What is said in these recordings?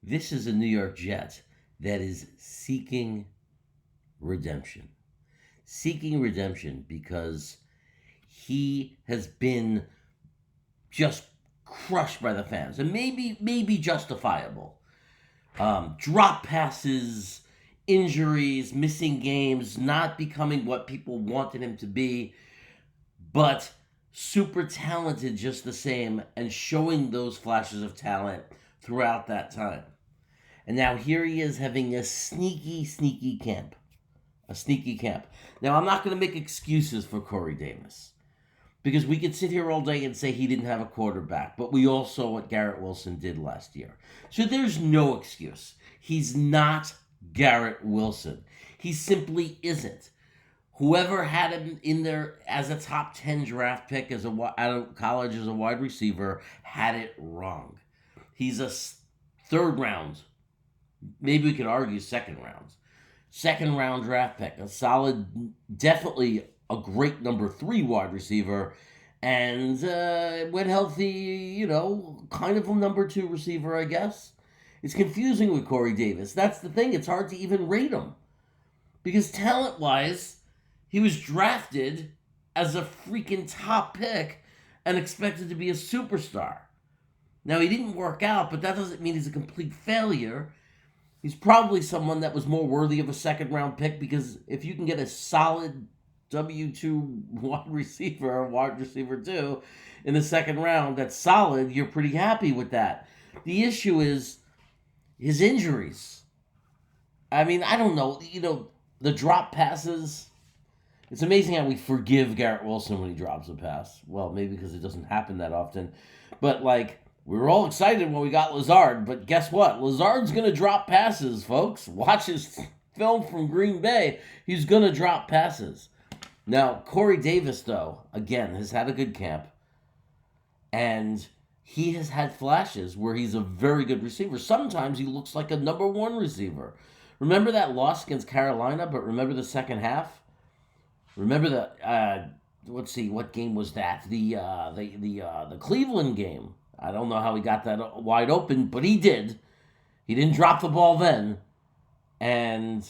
This is a New York Jet that is seeking redemption. Seeking redemption because he has been just crushed by the fans, and maybe justifiable. Drop passes, injuries, missing games, not becoming what people wanted him to be, but super talented just the same, and showing those flashes of talent throughout that time. And now here he is having a sneaky camp. A sneaky camp. Now, I'm not going to make excuses for Corey Davis because we could sit here all day and say he didn't have a quarterback, but we all saw what Garrett Wilson did last year. So there's no excuse. He's not Garrett Wilson. He simply isn't. Whoever had him in there as a top 10 draft pick out of college as a wide receiver had it wrong. He's a third round, maybe we could argue second round draft pick, a solid, definitely a great number 3 wide receiver, and when healthy, kind of a number 2 receiver, I guess. It's confusing with Corey Davis. That's the thing. It's hard to even rate him because talent-wise, he was drafted as a freaking top pick and expected to be a superstar. Now, he didn't work out, but that doesn't mean he's a complete failure. He's probably someone that was more worthy of a second round pick because if you can get a solid W2 wide receiver or wide receiver 2 in the second round that's solid, you're pretty happy with that. The issue is his injuries. I mean, I don't know. The drop passes. It's amazing how we forgive Garrett Wilson when he drops a pass. Well, maybe because it doesn't happen that often. But, we were all excited when we got Lazard, but guess what? Lazard's going to drop passes, folks. Watch his film from Green Bay. He's going to drop passes. Now, Corey Davis, though, again, has had a good camp. And he has had flashes where he's a very good receiver. Sometimes he looks like a number 1 receiver. Remember that loss against Carolina, but remember the second half? Remember let's see, what game was that? The Cleveland game. I don't know how he got that wide open, but he did. He didn't drop the ball then. And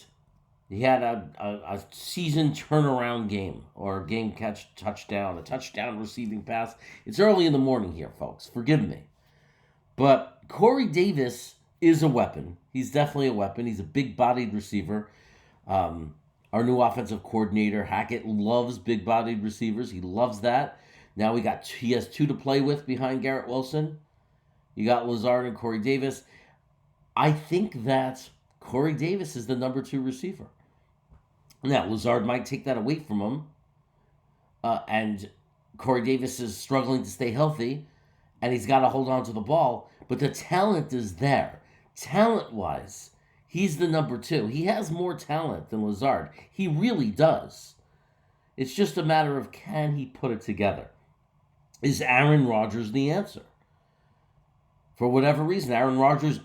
he had a season turnaround game or a game catch touchdown, a touchdown receiving pass. It's early in the morning here, folks. Forgive me. But Corey Davis is a weapon. He's definitely a weapon. He's a big-bodied receiver. Our new offensive coordinator, Hackett, loves big-bodied receivers. He loves that. Now he has 2 to play with behind Garrett Wilson. You got Lazard and Corey Davis. I think that Corey Davis is the number 2 receiver. Now, Lazard might take that away from him. And Corey Davis is struggling to stay healthy. And he's got to hold on to the ball. But the talent is there. Talent-wise, he's the number 2. He has more talent than Lazard. He really does. It's just a matter of can he put it together. Is Aaron Rodgers the answer? For whatever reason, Aaron Rodgers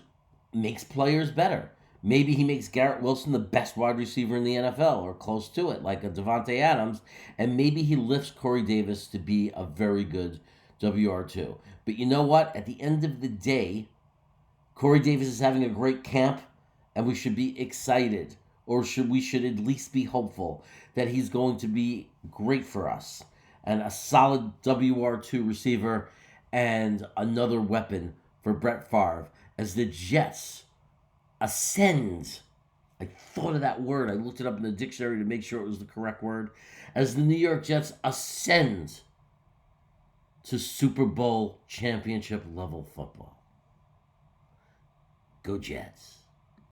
makes players better. Maybe he makes Garrett Wilson the best wide receiver in the NFL or close to it, like a Devontae Adams, and maybe he lifts Corey Davis to be a very good WR2. But you know what? At the end of the day, Corey Davis is having a great camp, and we should be excited, or we should at least be hopeful that he's going to be great for us. And a solid WR2 receiver and another weapon for Brett Favre as the Jets ascend. I thought of that word. I looked it up in the dictionary to make sure it was the correct word. As the New York Jets ascend to Super Bowl championship level football. Go Jets.